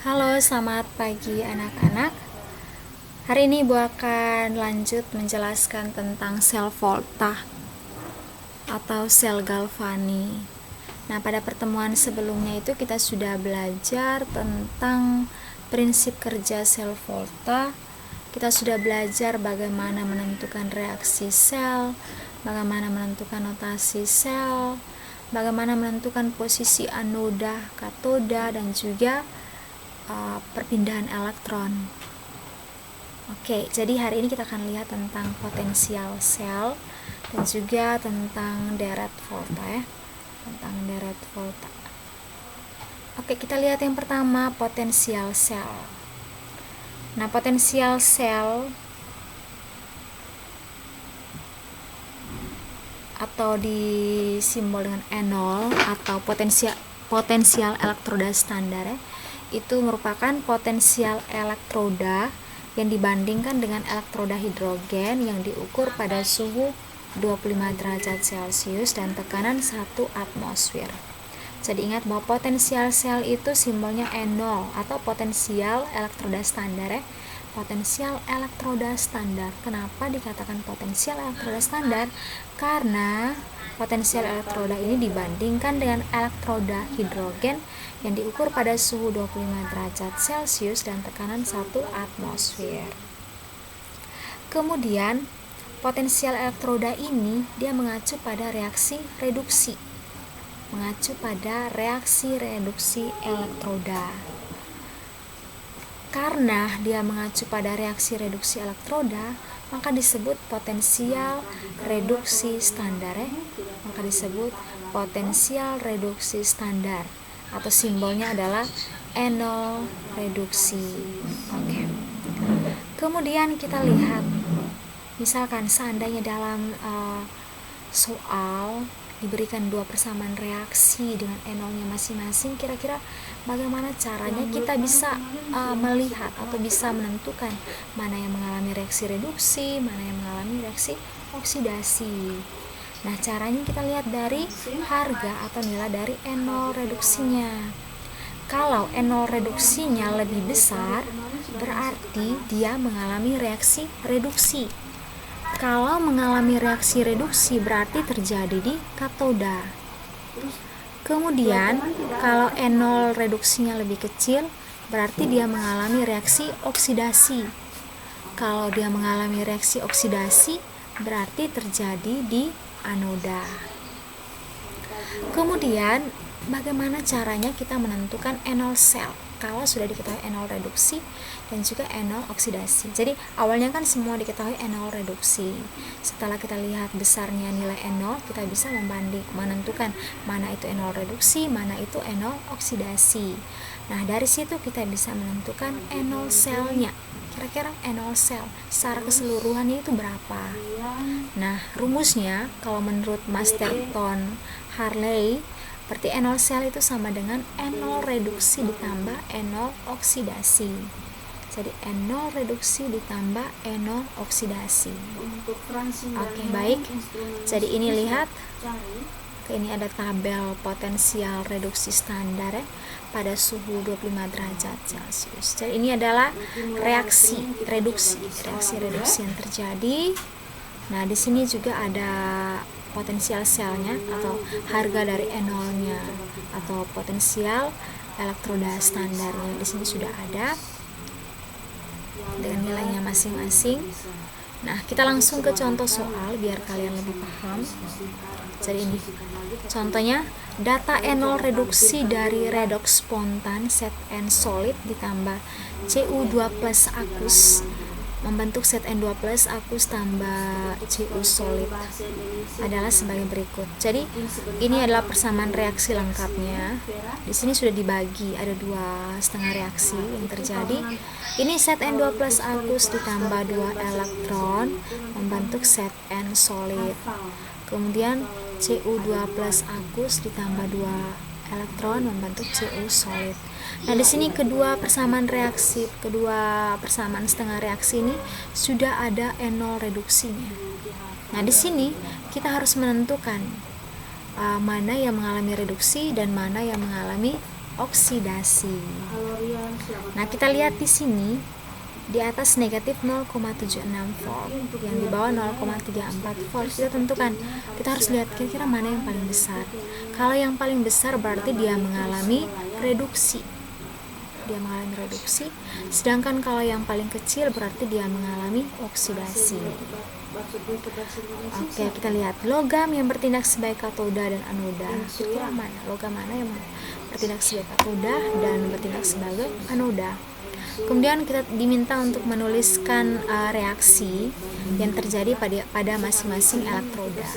Halo, selamat pagi anak-anak. Hari ini Ibu akan lanjut menjelaskan tentang sel volta atau sel galvani. Nah, pada pertemuan sebelumnya itu kita sudah belajar tentang prinsip kerja sel volta. Kita sudah belajar bagaimana menentukan reaksi sel, bagaimana menentukan notasi sel, bagaimana menentukan posisi anoda, katoda, dan juga perpindahan elektron. Oke, jadi hari ini kita akan lihat tentang potensial sel dan juga tentang deret volta ya. Tentang deret volta. Oke, kita lihat yang pertama, potensial sel. Nah, potensial sel atau disimbol dengan E0 atau potensial elektroda standar ya, itu merupakan potensial elektroda yang dibandingkan dengan elektroda hidrogen yang diukur pada suhu 25 derajat Celcius dan tekanan 1 atmosfer. Jadi ingat bahwa potensial sel itu simbolnya E0 atau potensial elektroda standar ya. Potensial elektroda standar. Kenapa dikatakan potensial elektroda standar? Karena potensial elektroda ini dibandingkan dengan elektroda hidrogen yang diukur pada suhu 25 derajat Celcius dan tekanan 1 atmosfer. Kemudian, potensial elektroda ini dia mengacu pada reaksi reduksi. Elektroda. Karena dia mengacu pada reaksi reduksi elektroda, maka disebut potensial reduksi standar ya. Maka disebut potensial reduksi standar atau simbolnya adalah E0 reduksi. Oke. Kemudian kita lihat, misalkan seandainya dalam soal diberikan dua persamaan reaksi dengan E0-nya masing-masing, kira-kira bagaimana caranya kita bisa melihat atau bisa menentukan mana yang mengalami reaksi reduksi, mana yang mengalami reaksi oksidasi. Nah, caranya kita lihat dari harga atau nilai dari E0 reduksinya. Kalau E0 reduksinya lebih besar, berarti dia mengalami reaksi reduksi. Kalau mengalami reaksi reduksi berarti terjadi di katoda. Kemudian kalau E0 reduksinya lebih kecil berarti dia mengalami reaksi oksidasi. Kalau dia mengalami reaksi oksidasi berarti terjadi di anoda. Kemudian bagaimana caranya kita menentukan E0 sel kalau sudah diketahui E0 reduksi dan juga E0 oksidasi. Jadi awalnya kan semua diketahui E0 reduksi. Setelah kita lihat besarnya nilai E0, kita bisa menentukan mana itu E0 reduksi, mana itu E0 oksidasi. Nah, dari situ kita bisa menentukan E0 selnya. Kira-kira E0 sel secara keseluruhannya itu berapa? Nah, rumusnya kalau menurut Masterton Harley, berarti E0 sel itu sama dengan E0 reduksi ditambah E0 oksidasi. Jadi E0 reduksi ditambah E0 oksidasi. Oke, baik. Jadi ini lihat, ini ada tabel potensial reduksi standar ya, pada suhu 25 derajat Celcius. Jadi ini adalah reaksi reduksi yang terjadi. Nah, di sini juga ada potensial selnya atau harga dari E0-nya atau potensial elektroda standarnya. Di sini sudah ada dengan nilainya masing-masing. Nah, kita langsung ke contoh soal biar kalian lebih paham. Jadi ini contohnya, data E0 reduksi dari redoks spontan set N solid ditambah Cu2 plus aqueous membentuk set N2 plus aqueous tambah Cu solid adalah sebagai berikut. Jadi ini adalah persamaan reaksi lengkapnya. Di sini sudah dibagi, ada 2,5 reaksi yang terjadi. Ini set N2 plus aqueous ditambah 2 elektron membentuk set N solid. Kemudian Cu2 plus aqueous ditambah 2 elektron membentuk Cu solid. Nah, di sini kedua persamaan setengah reaksi ini sudah ada E0 reduksinya. Nah, di sini kita harus menentukan mana yang mengalami reduksi dan mana yang mengalami oksidasi. Nah, kita lihat di sini di atas negatif 0,76 volt, yang di bawah 0,34 volt. Kita tentukan, kita harus lihat kira-kira mana yang paling besar. Kalau yang paling besar berarti dia mengalami reduksi. Sedangkan kalau yang paling kecil berarti dia mengalami oksidasi. Oke, kita lihat logam yang bertindak sebagai katoda dan anoda. Kira-kira mana? Logam mana yang bertindak sebagai katoda dan bertindak sebagai anoda? Kemudian kita diminta untuk menuliskan reaksi yang terjadi pada masing-masing elektroda.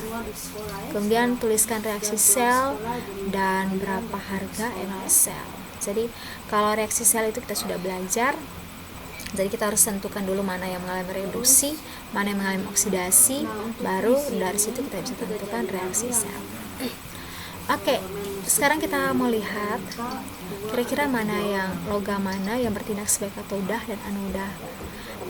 Kemudian tuliskan reaksi sel dan berapa harga enol sel. Jadi kalau reaksi sel itu kita sudah belajar. Jadi kita harus tentukan dulu mana yang mengalami reduksi, mana yang mengalami oksidasi, baru dari situ kita bisa tentukan reaksi sel. Oke, sekarang kita mau lihat kira-kira logam mana yang bertindak sebagai katoda dan anoda.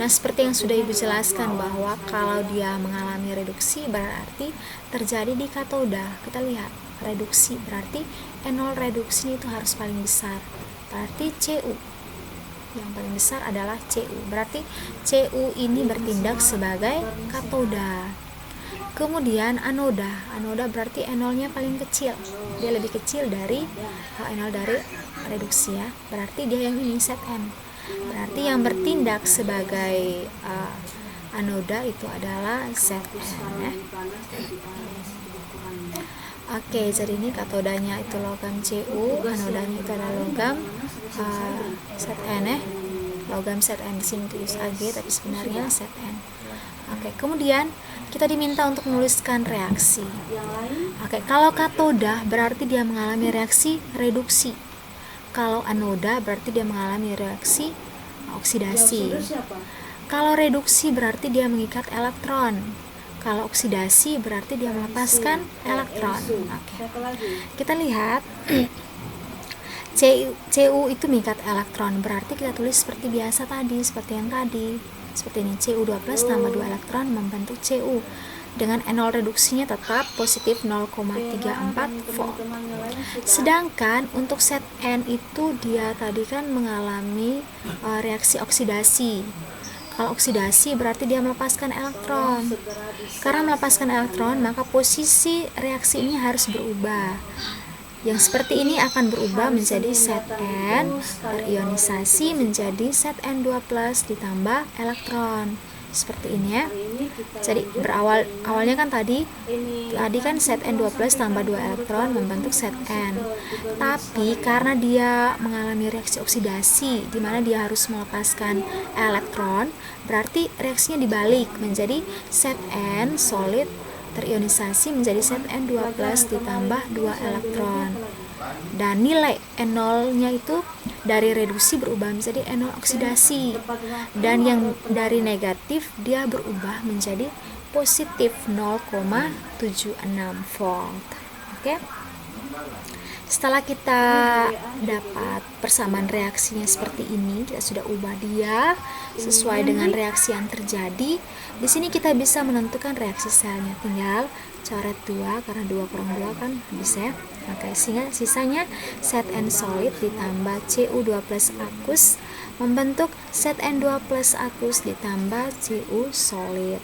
Nah, seperti yang sudah Ibu jelaskan bahwa kalau dia mengalami reduksi berarti terjadi di katoda. Kita lihat reduksi berarti enol reduksinya itu harus paling besar. Berarti Cu. Yang paling besar adalah Cu. Berarti Cu ini bertindak sebagai katoda. Kemudian anoda berarti enolnya paling kecil. Dia lebih kecil dari enol dari reduksi ya. Berarti dia yang ini Zn. Berarti yang bertindak sebagai anoda itu adalah Zn ya. Oke, jadi ini katodanya itu logam Cu, anodanya itu adalah logam Zn ya. Logam Zn di sini tulis Ag tapi sebenarnya Zn. Oke, kemudian kita diminta untuk menuliskan reaksi. Oke, kalau katoda berarti dia mengalami reaksi reduksi. Kalau anoda berarti dia mengalami reaksi oksidasi. Kalau reduksi berarti dia mengikat elektron. Kalau oksidasi berarti dia melepaskan elektron. Oke. Kita lihat Cu itu mengikat elektron, berarti kita tulis seperti biasa tadi, seperti yang tadi. Seperti ini, Cu2+ tambah 2 elektron membentuk Cu. Dengan enol reduksinya tetap positif 0,34 volt. Sedangkan untuk Zn itu dia tadi kan mengalami reaksi oksidasi. Kalau oksidasi berarti dia melepaskan elektron. Karena melepaskan elektron, maka posisi reaksi ini harus berubah. Yang seperti ini akan berubah menjadi Zn terionisasi menjadi Zn2+ ditambah elektron. Seperti ini ya. Jadi awalnya kan tadi kan Zn2+ tambah 2 elektron membentuk Zn. Tapi karena dia mengalami reaksi oksidasi di mana dia harus melepaskan elektron, berarti reaksinya dibalik menjadi Zn solid terionisasi menjadi Zn2+ ditambah 2 elektron. Dan nilai enolnya itu dari reduksi berubah menjadi enol oksidasi. Dan yang dari negatif dia berubah menjadi positif 0,76 volt. Oke. Setelah kita dapat persamaan reaksinya seperti ini, kita sudah ubah dia sesuai dengan reaksi yang terjadi. Di sini kita bisa menentukan reaksi selnya. Tinggal coret 2 karena 2 kurang 2 kan bisa ya. Oke, sisanya Zn solid ditambah Cu2+ akus membentuk Zn2+ akus ditambah Cu solid.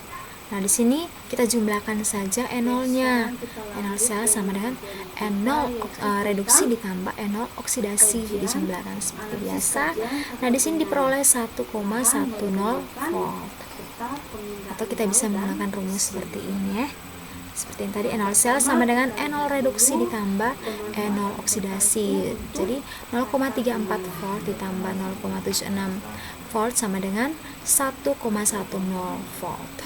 Nah, di sini kita jumlahkan saja enolnya. Enol sel sama dengan enol reduksi ditambah enol oksidasi, jadi jumlahkan seperti biasa. Nah, di sini diperoleh 1,10 volt. Atau kita bisa menggunakan rumus seperti ini ya. Seperti yang tadi, enol sel sama dengan enol reduksi ditambah enol oksidasi. Jadi 0,34 volt ditambah 0,76 volt sama dengan 1,10 volt.